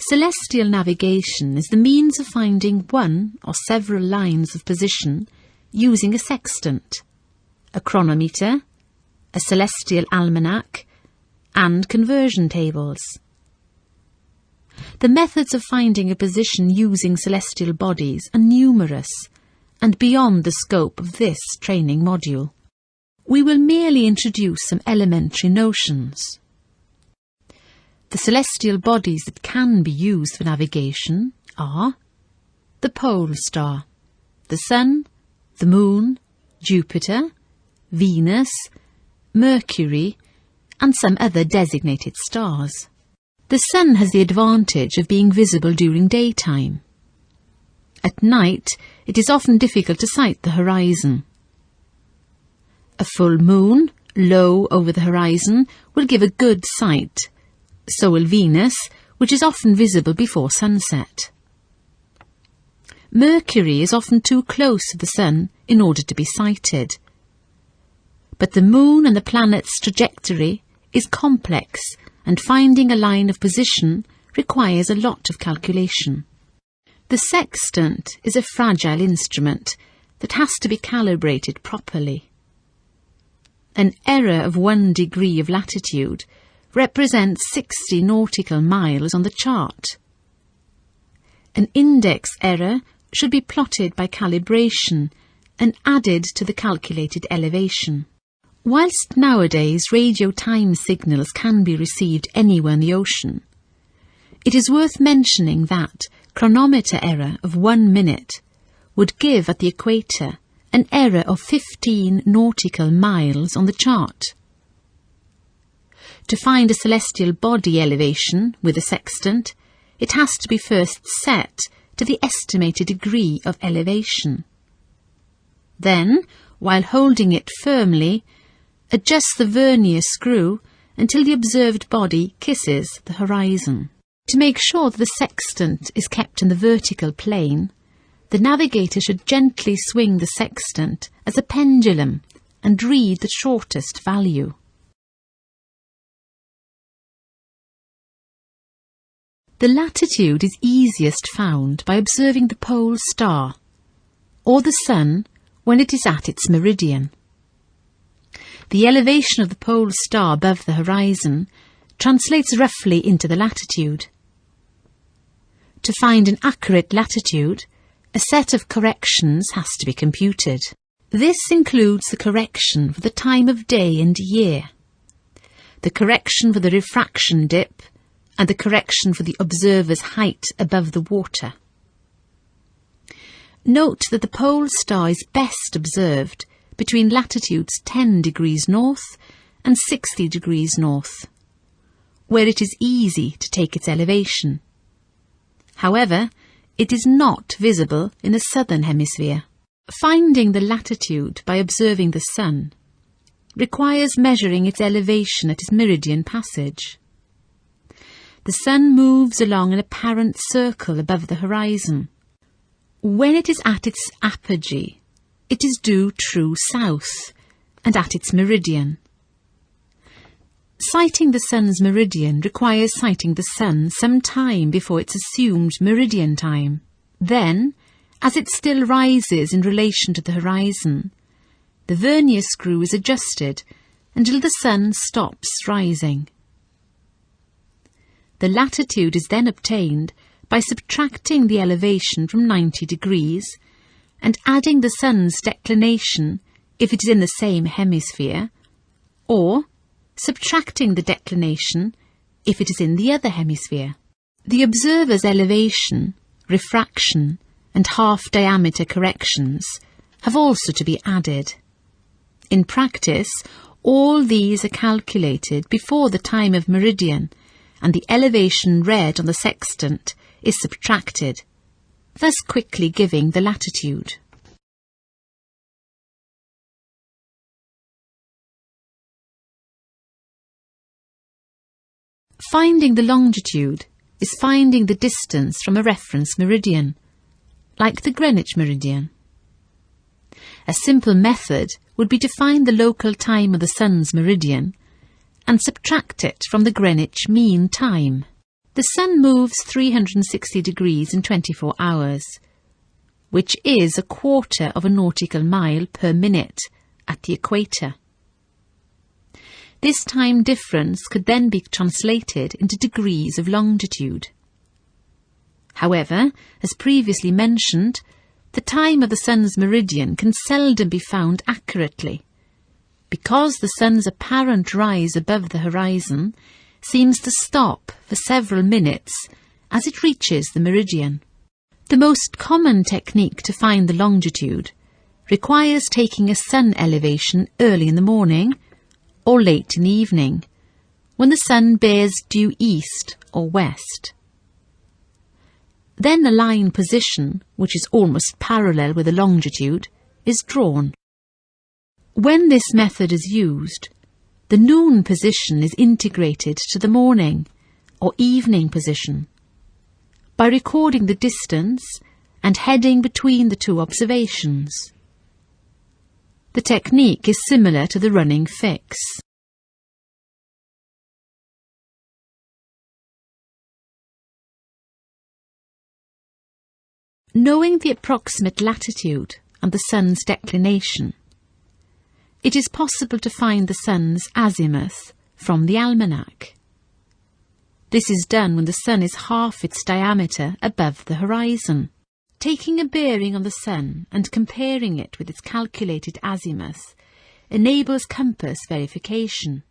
Celestial navigation is the means of finding one or several lines of position using a sextant, a chronometer, a celestial almanac, and conversion tables. The methods of finding a position using celestial bodies are numerous and beyond the scope of this training module. We will merely introduce some elementary notions. The celestial bodies that can be used for navigation are the pole star, the Sun, the Moon, Jupiter, Venus, Mercury, and some other designated stars. The Sun has the advantage of being visible during daytime. At night, it is often difficult to sight the horizon. A full moon, low over the horizon, will give a good sight. So will Venus, which is often visible before sunset. Mercury is often too close to the Sun in order to be sighted. But the Moon and the planet's trajectory is complex, and finding a line of position requires a lot of calculation. The sextant is a fragile instrument that has to be calibrated properly. An error of 1 degree of latitude represents 60 nautical miles on the chart. An index error should be plotted by calibration and added to the calculated elevation. Whilst nowadays radio time signals can be received anywhere in the ocean, it is worth mentioning that chronometer error of 1 minute would give at the equator an error of 15 nautical miles on the chart. To find a celestial body elevation with a sextant, it has to be first set to the estimated degree of elevation. Then, while holding it firmly, adjust the vernier screw until the observed body kisses the horizon. To make sure that the sextant is kept in the vertical plane, the navigator should gently swing the sextant as a pendulum and read the shortest value. The latitude is easiest found by observing the pole star, or the Sun, when it is at its meridian. The elevation of the pole star above the horizon translates roughly into the latitude. To find an accurate latitude, a set of corrections has to be computed. This includes the correction for the time of day and year, the correction for the refraction dip, and the correction for the observer's height above the water. Note that the pole star is best observed between latitudes 10 degrees north and 60 degrees north, where it is easy to take its elevation. However, it is not visible in the southern hemisphere. Finding the latitude by observing the Sun requires measuring its elevation at its meridian passage. The Sun moves along an apparent circle above the horizon. When it is at its apogee, it is due true south and at its meridian. Sighting the Sun's meridian requires sighting the Sun some time before its assumed meridian time. Then, as it still rises in relation to the horizon, the vernier screw is adjusted until the Sun stops rising. The latitude is then obtained by subtracting the elevation from 90 degrees and adding the Sun's declination if it is in the same hemisphere, or subtracting the declination if it is in the other hemisphere. The observer's elevation, refraction, and half-diameter corrections have also to be added. In practice, all these are calculated before the time of meridian, and the elevation read on the sextant is subtracted, thus quickly giving the latitude. Finding the longitude is finding the distance from a reference meridian, like the Greenwich meridian. A simple method would be to find the local time of the Sun's meridian and subtract it from the Greenwich mean time. The sun moves 360 degrees in 24 hours, which is 1/4 of a nautical mile per minute at the equator. This time difference could then be translated into degrees of longitude. However, as previously mentioned, the time of the sun's meridian can seldom be found accurately, because the sun's apparent rise above the horizon seems to stop for several minutes as it reaches the meridian. The most common technique to find the longitude requires taking a sun elevation early in the morning or late in the evening, when the sun bears due east or west. Then a line position, which is almost parallel with the longitude, is drawn. When this method is used, the noon position is integrated to the morning or evening position by recording the distance and heading between the two observations. The technique is similar to the running fix. Knowing the approximate latitude and the sun's declination, it is possible to find the sun's azimuth from the almanac. This is done when the sun is half its diameter above the horizon. Taking a bearing on the sun and comparing it with its calculated azimuth enables compass verification.